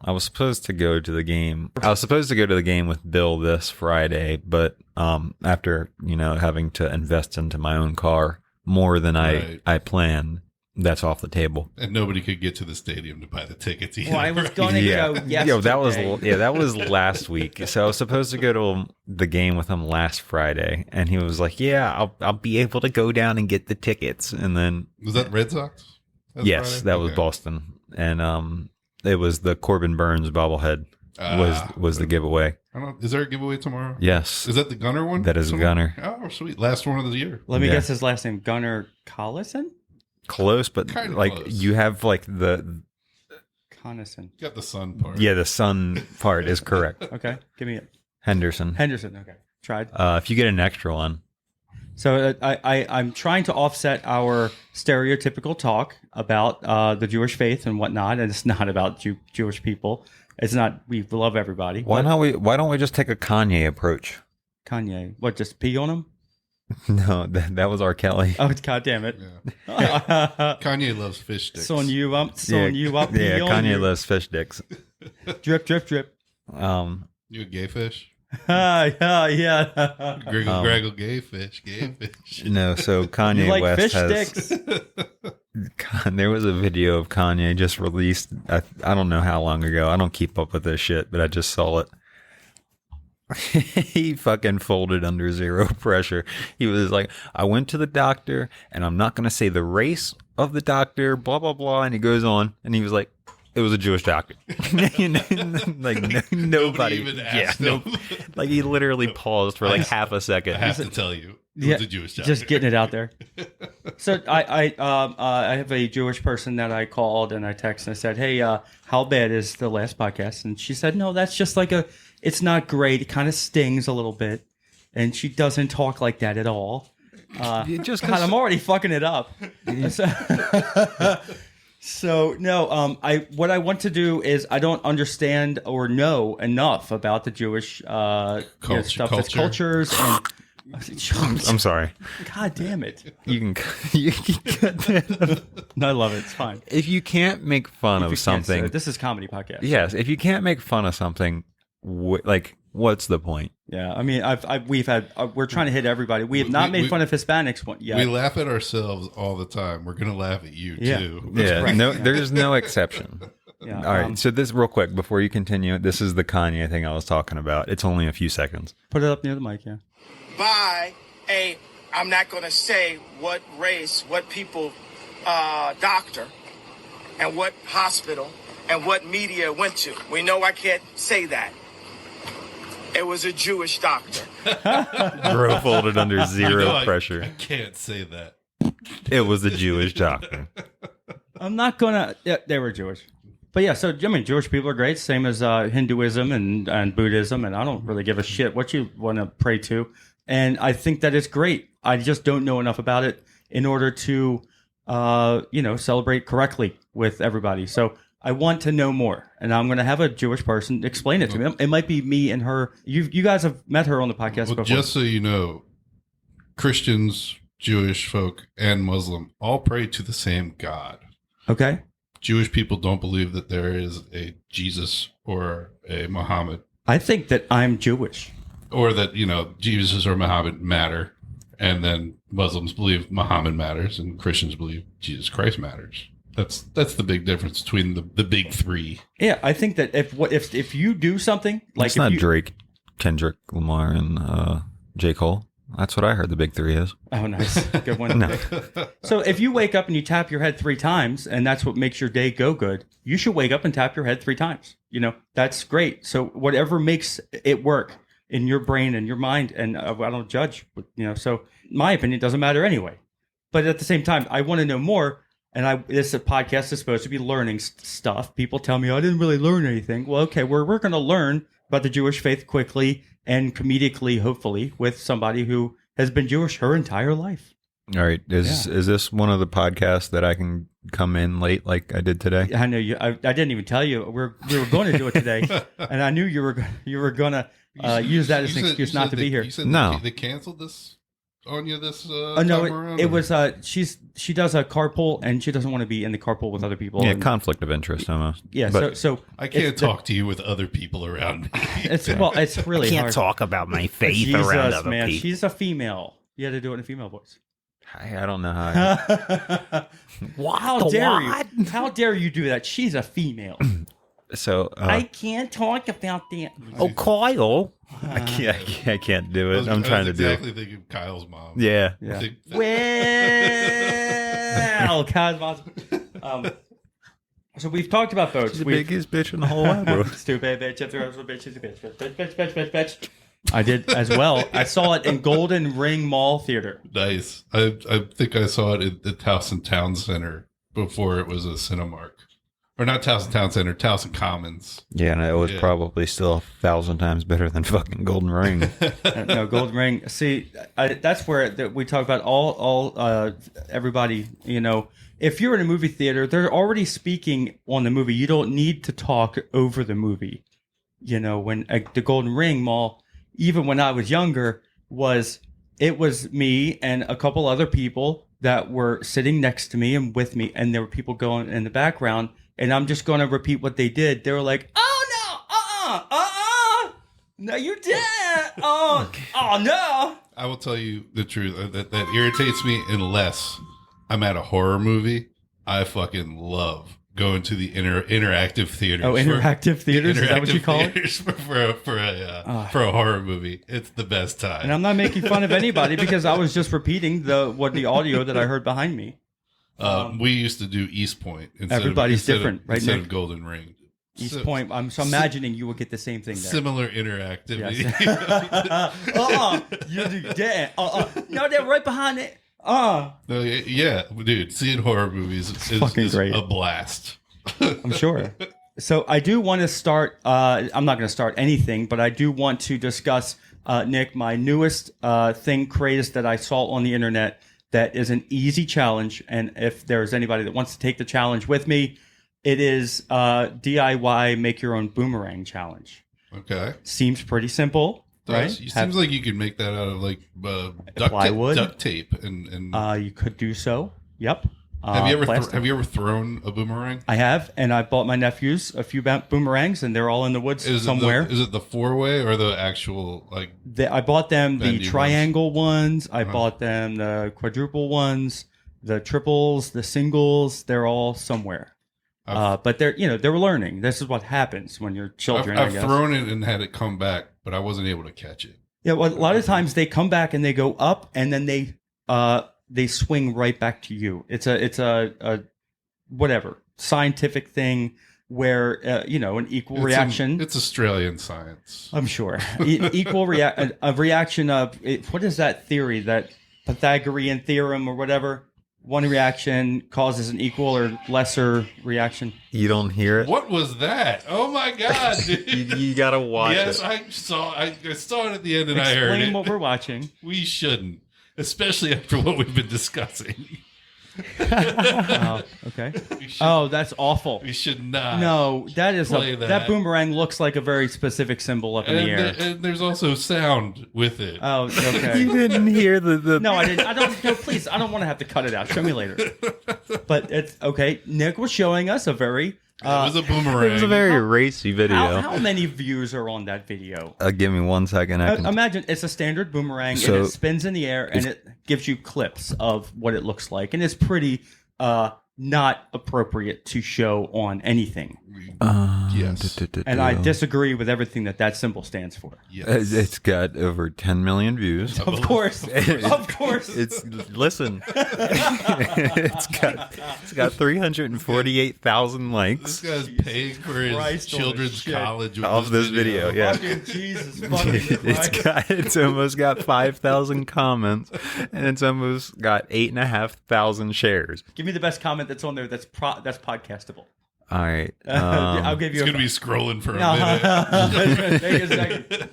I was supposed to go to the game. I was supposed to go to the game with Bill this Friday, but after having to invest into my own car more than I planned, that's off the table. And nobody could get to the stadium to buy the tickets either. Well, I was going to go yesterday. Yo, that was last week. So I was supposed to go to the game with him last Friday, and he was like, "Yeah, I'll be able to go down and get the tickets." And then Was that Red Sox? yes, Friday? that was Okay. Boston, and it was the Corbin Burns bobblehead was the giveaway. Is there a giveaway tomorrow? Yes, Is that the Gunner one? that is a Gunner. Oh, sweet. Last one of the year. Let me Yeah. guess his last name, Gunnar Collison? Close, but Kinda like close. you have like the Connison. Got the sun part. the sun part is correct. Okay, give me it. Henderson. Henderson, okay. Tried. If you get an extra one, So I'm trying to offset our stereotypical talk about the Jewish faith and whatnot, and it's not about Jewish people. It's not. We love everybody. why don't we just take a Kanye approach? Kanye? What? Just pee on him? No, that was R. Kelly. Oh, God damn it! Yeah. Kanye loves fish sticks. Sewing you up. Yeah, Pee on Kanye you. loves fish dicks. Drip, drip, drip. You a gay fish? Yeah. Greggle gay fish. No, so You Kanye like West fish has. sticks? There was a video of Kanye just released. I don't know how long ago. I don't keep up with this shit, but I just saw it. He fucking folded under zero pressure. He was like, I went to the doctor, and I'm not going to say the race of the doctor, blah, blah, blah. And he goes on, and he was like, it was a Jewish doctor. Like, nobody even asked him. Like, he literally paused for like half a second. I have to tell you, it was a Jewish doctor. Just getting it out there. So I have a Jewish person that I called and I texted and I said, hey, how bad is the last podcast? And she said, no, that's just like it's not great. It kind of stings a little bit. And she doesn't talk like that at all. Just God, I'm already fucking it up. So no, what I want to do is I don't understand or know enough about the Jewish stuff, its cultures, and I'm sorry. God damn it! You can cut that. No, I love it. It's fine. If you can't make fun If you of can't something, say- this is comedy podcast. yes. If you can't make fun of something, like, what's the point? Yeah, I mean, we're trying to hit everybody. We have not made fun of Hispanics yet. We laugh at ourselves all the time. We're gonna laugh at you too. Yeah, right. no, there's no exception. Yeah, All right, so this real quick before you continue. This is the Kanye thing I was talking about. It's only a few seconds. put it up near the mic. Yeah. By I'm not going to say what race, what people, doctor, and what hospital, and what media went to. We know I can't say that. It was a Jewish doctor. Bro folded under zero I pressure. can't say that. It was a Jewish doctor. I'm not gonna. Yeah, they were Jewish, but yeah. So I mean, Jewish people are great, same as Hinduism and Buddhism, and I don't really give a shit what you want to pray to. And I think that it's great. I just don't know enough about it in order to, celebrate correctly with everybody. So I want to know more, and I'm going to have a Jewish person explain it to me. It might be me and her. You guys have met her on the podcast before. Just so you know, Christians, Jewish folk, and Muslim all pray to the same God. Okay. Jewish people don't believe that there is a Jesus or a Muhammad. I think that I'm Jewish. Or that, Jesus or Muhammad matter. And then Muslims believe Muhammad matters and Christians believe Jesus Christ matters. That's the big difference between the big three. Yeah, I think that if you do something like it's not Drake, Kendrick Lamar, and J. Cole. That's what I heard the big three is. Oh, nice. Good one. No. So if you wake up and you tap your head 3 times and that's what makes your day go good, you should wake up and tap your head 3 times. That's great. So whatever makes it work in your brain and your mind, and I don't judge, so my opinion doesn't matter anyway. But at the same time, I want to know more. And this podcast is supposed to be learning stuff. People tell me, I didn't really learn anything. Well, okay, we're going to learn about the Jewish faith quickly and comedically, hopefully, with somebody who has been Jewish her entire life. All right. Is this one of the podcasts that I can come in late like I did today? I know you. I didn't even tell you. We were going to do it today, and I knew you were going to use that as an excuse not to be here. You said no. They canceled this on you this no, time around? It was she does a carpool and she doesn't want to be in the carpool with other people. Yeah, conflict of interest almost. Yeah, but so I can't talk to you with other people around me. It's really I can't hard. talk about my faith Jesus, around other man, people. she's a female. You had to do it in a female voice. I don't know how. How dare you do that? She's a female. So I can't talk about that. Oh, Kyle. I can't do it. I'm trying to do it. Exactly thinking Kyle's mom. Yeah. Well, Cosmos. So we've talked about boats. She's the biggest bitch in the whole wide world. Stupid bitch. If there was a bitch, she's a bitch. Bitch. I did as well. I saw it in Golden Ring Mall Theater. Nice. I think I saw it at the Towson Town Center before it was a Cinemark. Or not Towson Town Center, Towson Commons. Yeah, and it was probably still 1,000 times better than fucking Golden Ring. No, Golden Ring. See, that's where we talk about all everybody, if you're in a movie theater, they're already speaking on the movie. You don't need to talk over the movie. When the Golden Ring Mall, even when I was younger, it was me and a couple other people that were sitting next to me and with me, and there were people going in the background, and I'm just going to repeat what they did. They were like, "Oh no, no, you didn't. Oh no." I will tell you the truth. That irritates me unless I'm at a horror movie. I fucking love going to the interactive theaters. Oh, interactive theaters? Is that what you call it? For a horror movie. It's the best time. And I'm not making fun of anybody because I was just repeating the audio that I heard behind me. We used to do East Point. Everybody's different, right, instead Nick? of Golden Ring. East Point. I'm imagining you will get the same thing there. Similar interactivity. Yes. You do that. No, they're right behind it. No, yeah, dude. Seeing horror movies is great. A blast. I'm sure. So I do want to start. I'm not going to start anything, but I do want to discuss, Nick, my newest craze that I saw on the internet. That is an easy challenge, and if there's anybody that wants to take the challenge with me, it is DIY make your own boomerang challenge. Okay, seems pretty simple, right? Seems like you could make that out of like plywood, duct tape, and you could do so. Yep. Have you ever thrown a boomerang? I have, and I bought my nephews a few boomerangs, and they're all in the woods somewhere. Is it the 4-way or the actual like? I bought them the triangle ones. I Uh-huh. bought them the quadruple ones, the triples, the singles. They're all somewhere. But they were learning. This is what happens when you're children. I've thrown it and had it come back, but I wasn't able to catch it. Yeah, well, a lot of times they come back and they go up, and then they swing right back to you. It's a whatever scientific thing where an equal reaction. It's Australian science. I'm sure equal a reaction of what is that theory, that Pythagorean theorem or whatever? One reaction causes an equal or lesser reaction. You don't hear it? What was that? Oh my god, dude. you gotta watch it. Yes, I saw it at the end and I heard it. Explain what we're watching. We shouldn't. Especially after what we've been discussing. Okay. Oh, that's awful. We should not. No, that is play that boomerang looks like a very specific symbol up in the air. And there's also sound with it. Oh, okay. You didn't hear the No, I didn't. I don't. No, please. I don't want to have to cut it out. Show me later. But it's okay. Nick was showing us a very. It was a boomerang. It was a very racy video. How many views are on that video? Give me 1 second. I can... Imagine it's a standard boomerang and it spins in the air and it gives you clips of what it looks like, and it's pretty not appropriate to show on anything. Yes. And I disagree with everything that symbol stands for. Yes. It's got over 10 million views. Of course. Of course. Listen. it's got 348,000 likes. This guy's paying for his children's college of this video. Yeah. Fucking Jesus fucking Christ. It's almost got 5,000 comments, and it's almost got 8,500 shares. Give me the best comment that's on there that's podcastable. All right. I'll give you. It's gonna be scrolling for a minute. Take a second.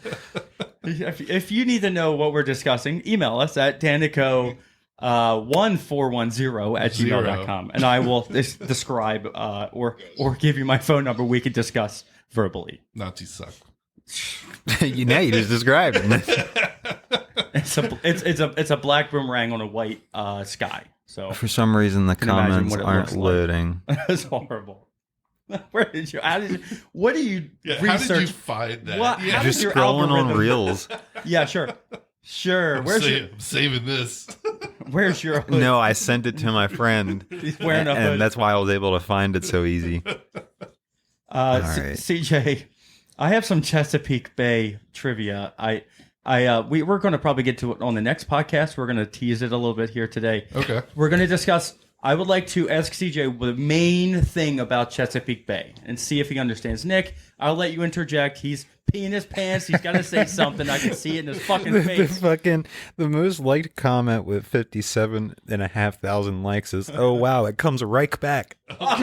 If you need to know what we're discussing, email us at Danico 1410 at gmail.com, and I will describe or give you my phone number. We can discuss verbally. Nazis suck. Now you just described it. It's a black boomerang on a white sky. So for some reason the comments aren't loading. It's horrible. Where did you? What do you research? How did you find that? What, yeah. Just scrolling on Reels. Yeah, sure. I'm saving this. Where's your hood? No, I sent it to my friend. He's wearing a hood. And that's why I was able to find it so easy. Right. CJ, I have some Chesapeake Bay trivia. We're going to probably get to it on the next podcast. We're going to tease it a little bit here today. Okay. We're going to discuss. I would like to ask CJ the main thing about Chesapeake Bay and see if he understands. Nick, I'll let you interject. He's peeing his pants. He's got to say something. I can see it in his fucking face. The most liked comment with 57,500 likes is, "Oh wow, it comes right back." Oh,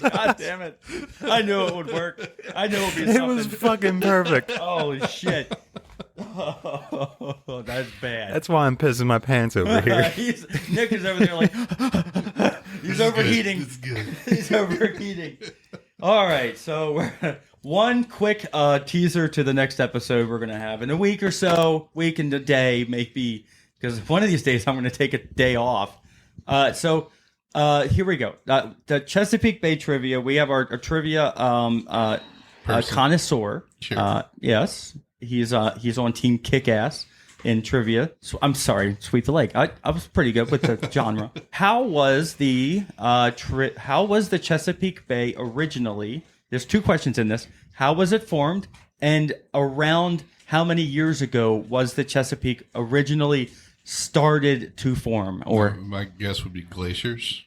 God damn it! I knew it would work. I knew it would be something. It was fucking perfect. Holy shit! Oh, that's bad. That's why I'm pissing my pants over here. Nick is over there like he's overheating. It's good. He's overheating. All right, so one quick teaser to the next episode we're gonna have in a week or so, week and a day, maybe, because one of these days I'm gonna take a day off. So here we go. The Chesapeake Bay trivia. We have our trivia connoisseur. Sure. Yes. He's on Team Kick-Ass in trivia. So, I'm sorry, Sweep the Leg. I was pretty good with the genre. How was the Chesapeake Bay originally? There's two questions in this. How was it formed? And around how many years ago was the Chesapeake originally started to form? Or my guess would be glaciers.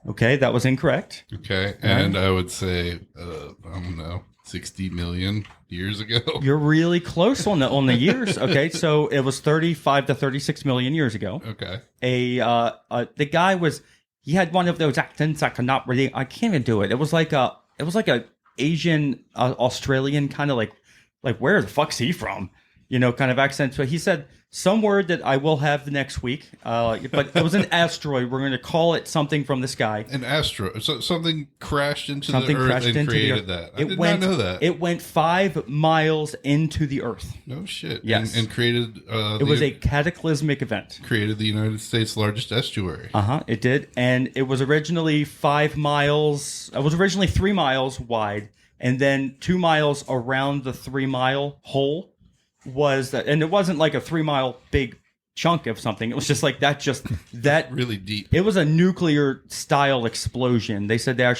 Okay, that was incorrect. Okay, and I would say I don't know, 60 million years ago. You're really close on the years. Okay, so it was 35 to 36 million years ago. Okay. The guy he had one of those accents I can't even do it. It was like a Asian Australian kind of like where the fuck's he from? Kind of accent. So he said some word that I will have the next week. But it was an asteroid. We're going to call it something from the sky. An asteroid. So something crashed into the Earth and created that. I did not know that. It went 5 miles into the Earth. No shit. Yes. And created... it was a cataclysmic event. Created the United States' largest estuary. It did. And it was originally 5 miles... It was originally 3 miles wide. And then 2 miles around the 3-mile hole was that, and it wasn't like a 3-mile big chunk of something. It was just like that, really deep. It was a nuclear style explosion. They said they're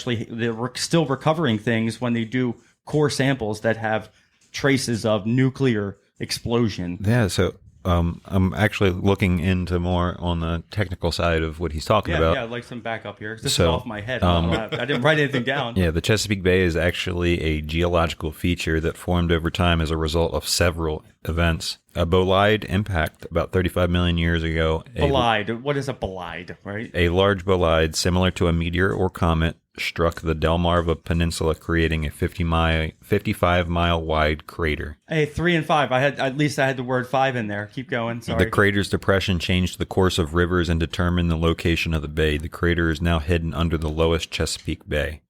still recovering things when they do core samples that have traces of nuclear explosion. Yeah. So I'm actually looking into more on the technical side of what he's talking about. Yeah, like some backup here. This is off my head. I didn't write anything down. Yeah, the Chesapeake Bay is actually a geological feature that formed over time as a result of several events. A bolide impact about 35 million years ago. Bolide. What is a bolide, right? A large bolide, similar to a meteor or comet, struck the Delmarva Peninsula, creating a 55-mile wide crater. Hey, 3 and 5. I had the word 5 in there. Keep going. Sorry. The crater's depression changed the course of rivers and determined the location of the bay. The crater is now hidden under the lower Chesapeake Bay.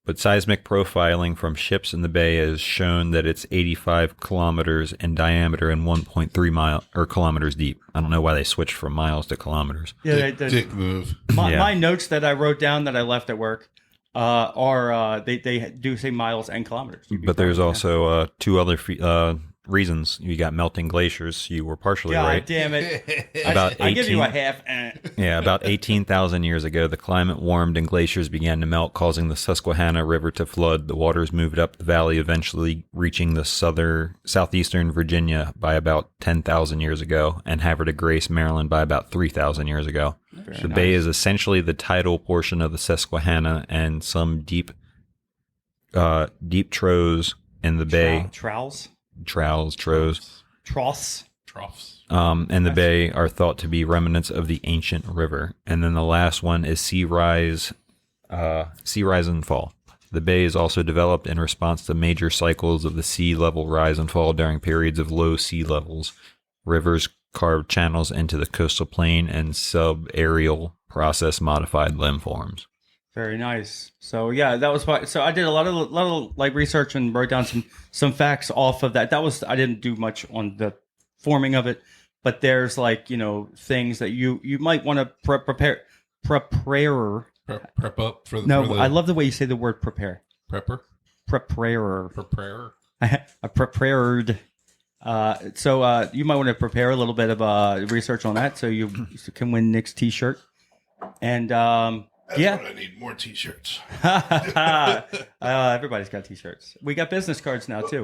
But seismic profiling from ships in the bay has shown that it's 85 kilometers in diameter and 1.3 kilometers deep. I don't know why they switched from miles to kilometers. Yeah, dick move. My notes that I wrote down that I left at work are they do say miles and kilometers. But there's also two other reasons. You got melting glaciers. You were partially right. God damn it. I give you a half. Yeah, about 18,000 years ago, the climate warmed and glaciers began to melt, causing the Susquehanna River to flood. The waters moved up the valley, eventually reaching the southeastern Virginia by about 10,000 years ago, and Havre de Grace, Maryland, by about 3,000 years ago. The bay is essentially the tidal portion of the Susquehanna, and some deep troughs in the bay. Troughs. And the bay are thought to be remnants of the ancient river. And then the last one is sea rise and fall. The bay is also developed in response to major cycles of the sea level rise and fall during periods of low sea levels. Rivers carved channels into the coastal plain and subaerial process modified landforms. Very nice. So yeah, that was fun. So I did a lot of like research and wrote down some facts off of that. I didn't do much on the forming of it, but there's like, things that you might want to prep up for the. No, I love the way you say the word prepare. Preparer. I prepared. So you might want to prepare a little bit of research on that so you can win Nick's t-shirt. And That's what I need, more t-shirts. Everybody's got t-shirts. We got business cards now too.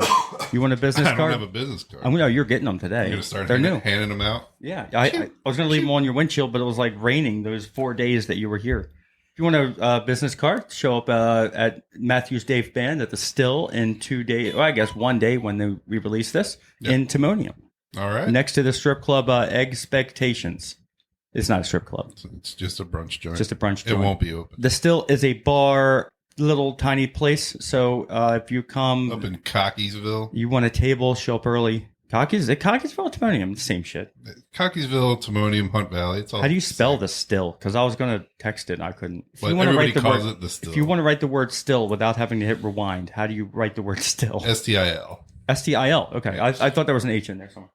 You want a business card? I don't have a business card. No, you're getting them today. You're going to start They're new. handing them out? Yeah. I was going to leave them on your windshield, but it was like raining those 4 days that you were here. If you want a business card, show up at Matthews Dave Band at the Still in 2 days. Well, I guess 1 day when we release this in Timonium. All right. Next to the strip club Expectations. It's not a strip club. It's just a brunch joint. It won't be open. The Still is a bar, little tiny place. So if you come up in Cockeysville, you want a table, show up early. Cockeysville, Timonium, same shit. Cockeysville, Timonium, Hunt Valley. It's all. How do you spell the Still? Because I was going to text it, and I couldn't. If you want to write the word, it the Still. If you want to write the word Still without having to hit rewind, how do you write the word Still? STIL. STIL. Okay, Yes. I thought there was an H in there somewhere.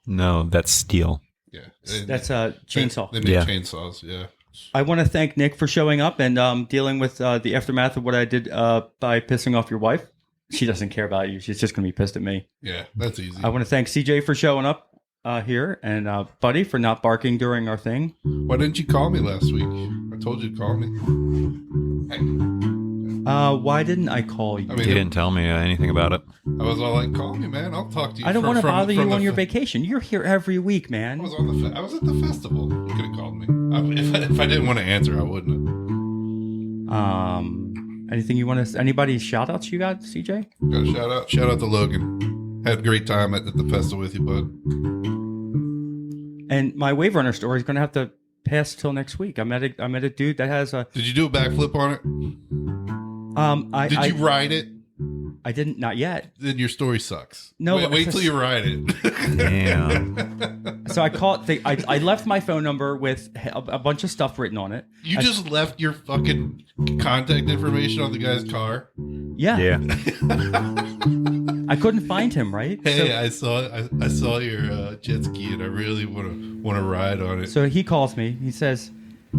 No, that's steel. Yeah, that's a chainsaw. They make chainsaws. Yeah. I want to thank Nick for showing up and dealing with the aftermath of what I did by pissing off your wife. She doesn't care about you. She's just going to be pissed at me. Yeah, that's easy. I want to thank CJ for showing up here and Buddy for not barking during our thing. Why didn't you call me last week? I told you to call me. Hey. Why didn't I call you? You didn't tell me anything about it. I was all like, call me, man. I'll talk to you. I don't want to bother you on your vacation. You're here every week, man. I was at the festival. You could have called me. If I didn't want to answer, I wouldn't have. Anything you want to... Anybody shout outs you got, CJ? Got a shout out. Shout out to Logan. Had a great time at the festival with you, bud. And my Wave Runner story is going to have to pass till next week. I met a dude that has a... Did you do a backflip on it? Did you ride it? I didn't, not yet. Then your story sucks. No, wait till you ride it. Damn. So I left my phone number with a bunch of stuff written on it. You just left your fucking contact information on the guy's car? Yeah. I couldn't find him, right? Hey, so, I saw your jet ski and I really want to ride on it. So he calls me. He says,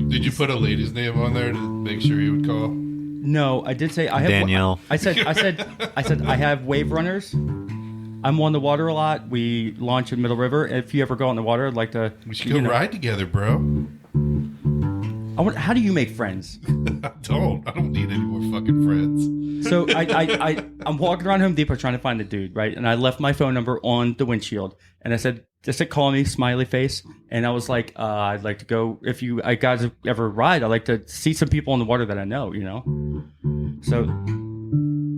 "Did you put a lady's name on there to make sure he would call?" No, I did say I have Danielle. I said I have Wave Runners. I'm on the water a lot. We launch in Middle River. If you ever go on the water, I'd like to. We should go ride together, bro. How do you make friends? I don't need any more fucking friends. So I'm walking around Home Depot trying to find a dude, right? And I left my phone number on the windshield, and I said, just to call me, smiley face. And I was like, I'd like to go. If you guys ever ride, I'd like to see some people on the water that I know,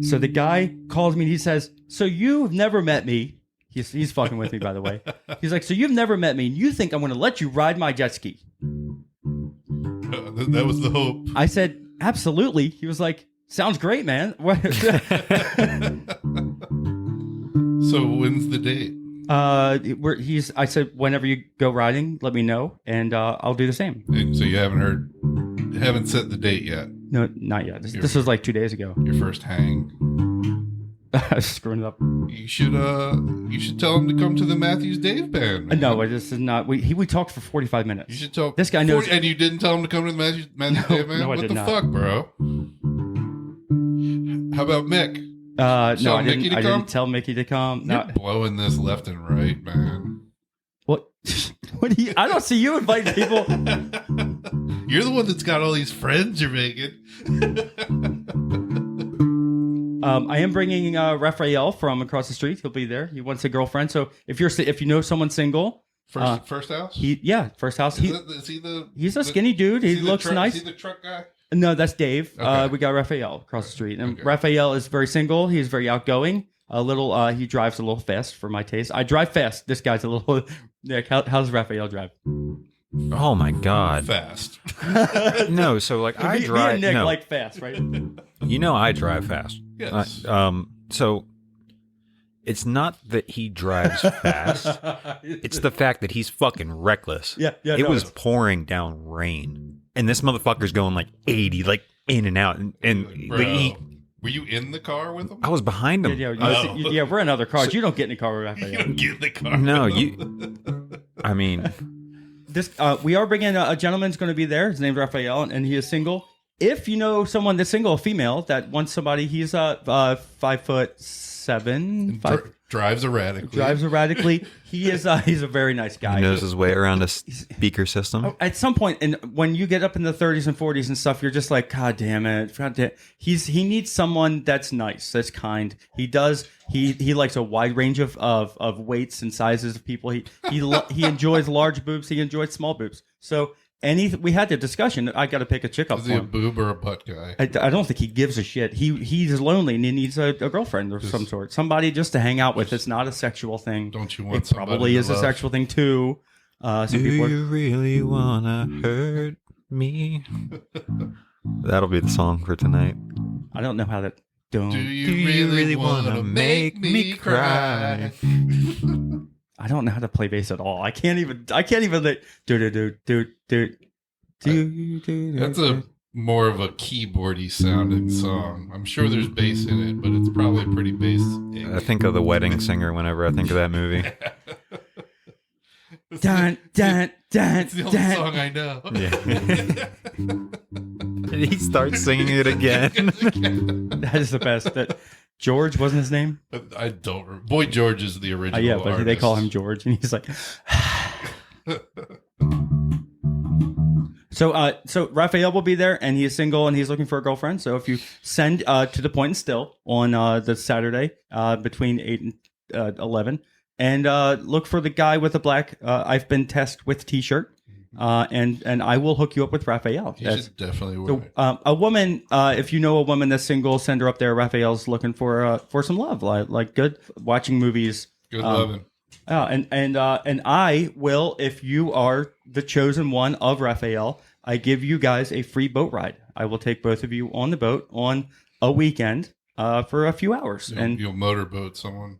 So the guy calls me and he says, "So you've never met me." He's fucking with me, by the way. He's like, "So you've never met me, and you think I'm going to let you ride my jet ski?" That was the hope. I said, absolutely. He was like, sounds great, man. So when's the date? I said, whenever you go riding, let me know, and I'll do the same. And so you haven't set the date yet. No, not yet. This was like 2 days ago. Your first hang. I was screwing it up. You should tell him to come to the Matthews Dave band. Man. No, this is not. We talked for 45 minutes. You should tell this guy knows. And you didn't tell him to come to the Matthews Dave band. No, I what did the not. fuck, bro? How about Mick? No, I didn't tell Mickey to come. You're blowing this left and right, man. What? What do you? I don't see you inviting people. You're the one that's got all these friends you're making. I am bringing Raphael from across the street. He'll be there. He wants a girlfriend. So if you know someone single, first house. First house. He's a the skinny dude. He looks nice. Is he the truck guy? No, that's Dave. Okay. We got Raphael across the street, and Raphael is very single. He's very outgoing. He drives a little fast for my taste. I drive fast. This guy's a little. Nick, how's Raphael drive? Oh my God. Fast. No, so like I drive. Me and Nick no. like fast, right? You know I drive fast. Yes. So it's not that he drives fast. It's the fact that he's fucking reckless. Yeah. It was pouring down rain, and this motherfucker's going like 80, like in and out, and Bro, like, were you in the car with him? I was behind him. Yeah, we're in other cars. You don't get in the car with Raphael. You don't get in the car. No, with you. him. I mean, we are bringing a gentleman's going to be there. His name's Raphael, and he is single. If you know someone that's single, a female that wants somebody, he's 5'7". Drives erratically. He is. He's a very nice guy. he knows his way around a speaker system. At some point, and when you get up in the 30s and 40s and stuff, you're just like, God damn it! He needs someone that's nice, that's kind. He does. He likes a wide range of weights and sizes of people. He enjoys large boobs. He enjoys small boobs. So we had the discussion. I got to pick a chick up. Is for he a him. boob or a butt guy? I don't think he gives a shit. He's lonely and he needs a girlfriend of some sort, somebody just to hang out with. It's not a sexual thing. Don't you want? It probably is a sexual thing too. Do you really wanna hurt me? That'll be the song for tonight. I don't know how that. Do you really wanna make me cry? I don't know how to play bass at all. I can't even. Do. That's more of a keyboardy sounding song. I'm sure there's bass in it, but it's probably pretty bass. I think of The Wedding Singer whenever I think of that movie. Dun. It's the only song I know. Yeah. And he starts singing it again. That is the best. That George wasn't his name. I don't. Boy George is the original. Yeah, but artist. they call him George, and he's like. So Raphael will be there, and he is single, and he's looking for a girlfriend. So if you send to the Point and Still on the Saturday between 8 and 11, and look for the guy with the black I've been test with T-shirt, and I will hook you up with Raphael. You should definitely wear it. A woman, if you know a woman that's single, send her up there. Raphael's looking for some love, like good watching movies, Good loving. And I will, if you are the chosen one of Raphael, I give you guys a free boat ride. I will take both of you on the boat on a weekend for a few hours. You'll motorboat someone.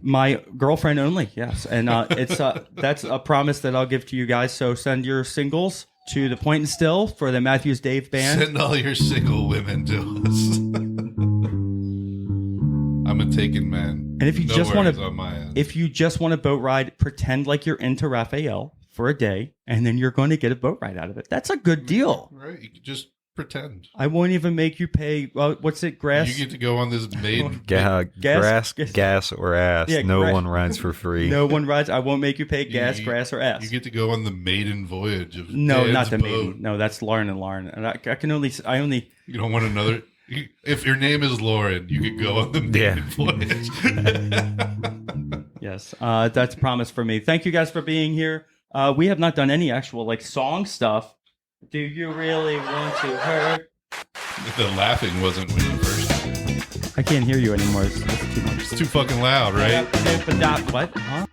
My girlfriend only, yes. And it's that's a promise that I'll give to you guys. So send your singles to the Point and Still for the Matthews Dave Band. Send all your single women to us. I'm a taken man. And if you just want to, if you just want a boat ride, pretend like you're into Raphael for a day, and then you're going to get a boat ride out of it. That's a good deal, right? You can just pretend. I won't even make you pay. What's it? Grass. You get to go on this grass, gas, or ass. Yeah, no one rides for free. No one rides. I won't make you pay gas, grass, or ass. You get to go on the maiden voyage of no, Dan's not the boat. maiden. No, that's Lauren and Lauren. And I can only. You don't want another. If your name is Lauren, you could go on the maiden voyage. Yes, that's a promise for me. Thank you guys for being here. We have not done any actual song stuff. Do you really want to hurt? The laughing wasn't when you first. I can't hear you anymore. It's too much. It's too fucking loud, right? What? Huh?